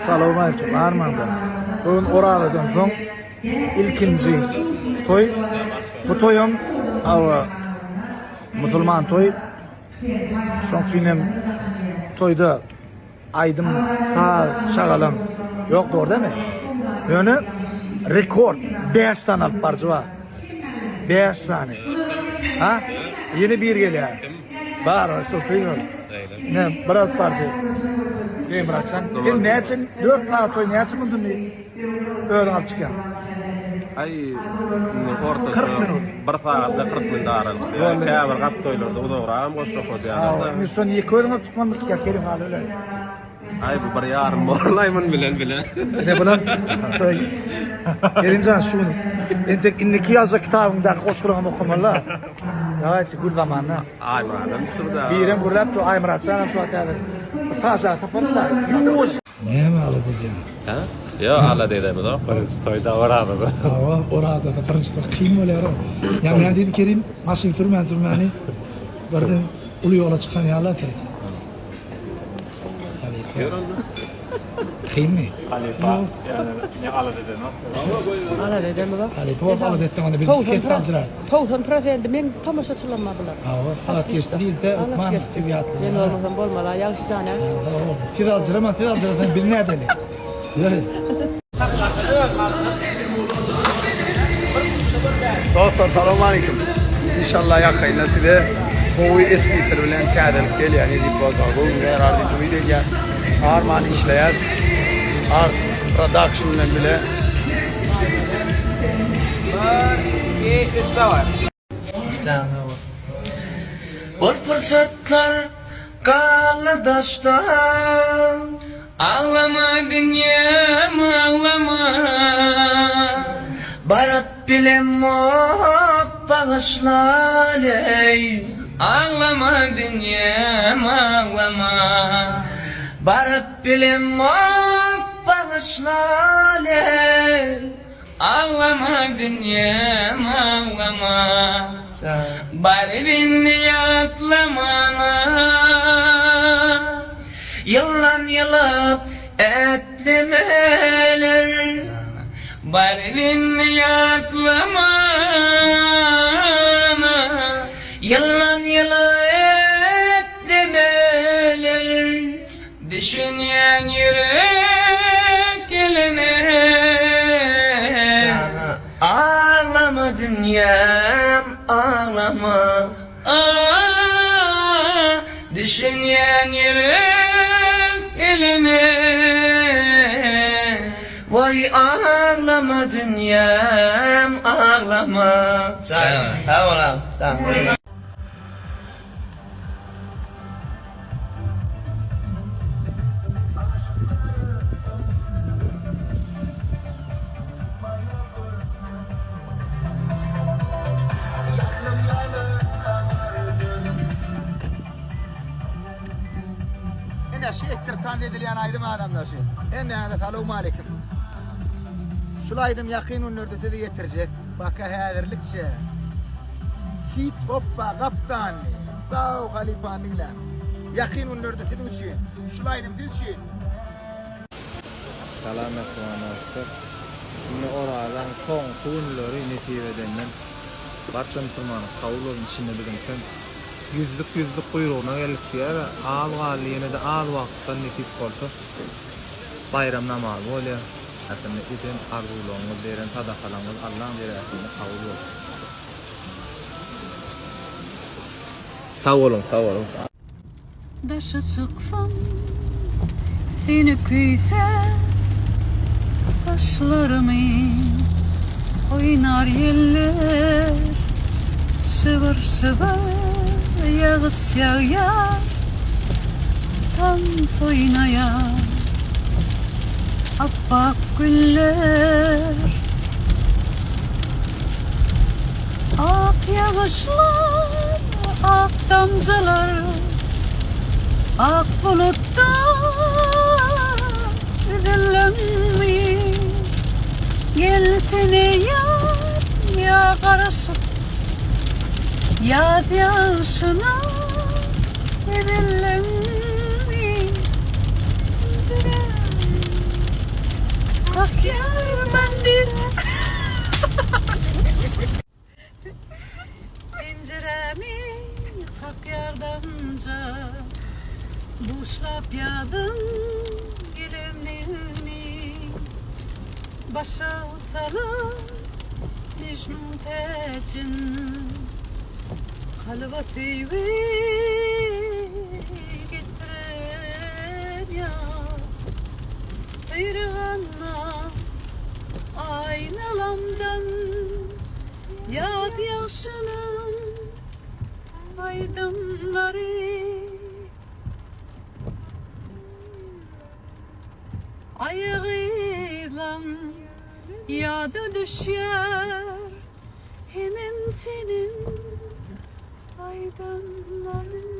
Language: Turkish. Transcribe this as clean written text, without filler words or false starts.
Assalamu alaykum. Armanda. Bugün Oralı'dan soň ilkinji toy. Bu toyum awa musulman toy. Şoňşinem toyda aydım sağ şagalan yok doğru değil mi? Yani rekord 5 tane alıp barcı var. 5 tane. Ha? Yeni bir geliyor. Var, sürpriz oldu. Ne, bırak barcı. Ne bıraksan? Ben ne için 4 tane toy ne için bunu öyle alıp çıkan? Ay, orta bir saatte 40 bin daral. Käbir gap toylarda udogram goşup koýdy. Biz son 2 öýüňe tutmandyk ya kelim haly öyle. Ay bu bir yarım borlaymyn bilen. Ne bulan? Kerimcan şu entek inniki ýazda kitabynda goşguran okumalar. Ýa-da gül zamanna. Ay madem şurada. Birim gurlap to ay muratdan şu akada. Taza taparlar. Ne malı dedim. Ha? Ya alla dedemi da. Birinci toyda Oralı'da. Awa orada da birinci kim olar o? Yani ben dedim Kerim, maşyn sürmeni. Birden ulu yola çıkan ýalar. Kim mi? Halifa. Yani ne ala dedin o? Ala dedem baba. Halifa ala dedin onu biz ketdiler. Tawsan profendi men tamaşaçylanmadylar. Awa halat geçti değil de man tibiyatlı. Men olmasam bolmalar, ýagşy dana. Tidalcılar sen bilne edeli. Dostlar selamun aleyküm. İnşallah yakayın size bu esbitir bilen kädelip gelýär edip bozar. Bu ýer ardy videoga Arman işleýär. Art production bilen bile. Bol fırsatlar kaldı daşta. Ağlama dünyam ağlama. Barıp bilen mok bağışla ley. Ağlama dünyam ağlama. Barıp bilen mok bağışla ley. Ağlama dünyam ağlama. Bari dinle atlamana. Yıllan yılıp etlemeler. Bari dinle atlamana. Yıllan yılıp etlemeler. Düşünyen yürek eline. Ağlama dünyam ağlama. Düşünyen yürek eline. Vay ağlama dünyam ağlama. Sağ ol. Sağ ol. Şeyhtir tan edilen aydım adamlar şu. Hem yani selamun aleyküm. Şulaydım yakînun nördesi de getirecek. Baka hazırlıkça. Hit hoppa kaptan. Sağ ol halifanıyla. Yakînun nördesi de uçuyor. Şulaydım de uçuyor. Selamet manatçı. Şimdi oradan son tuğunları nesip edenler. Barça Müslümanı kavulun içinde bilin. Yüzlük kuyruğuna gelip diye ağal yine de ağal vakittan nesip olsa bayram namazı oluyor. Hakkında idin arzuluğumuz veren sadakalarımız Allah'ın veriyatında kavul olur. Sağ olun. Daşa çıksam seni küyse saçlarımı oynar yeller sıvır yağış yağar tam soynayar appak güller ak yağışlar ak damlalar ak bulutlar üzüllenmi yeltene ya karışıp yad yansına üzüllenmi Ak yar bandit Penceremi hak yardımca Buşlap yadım gelinini Başa salıp Mecnun teçin Halvatı getiren ya Teyranla aynalamdan Yağ yaşının aydınları Ayağıyla yadı düşer Hemen senin aydınların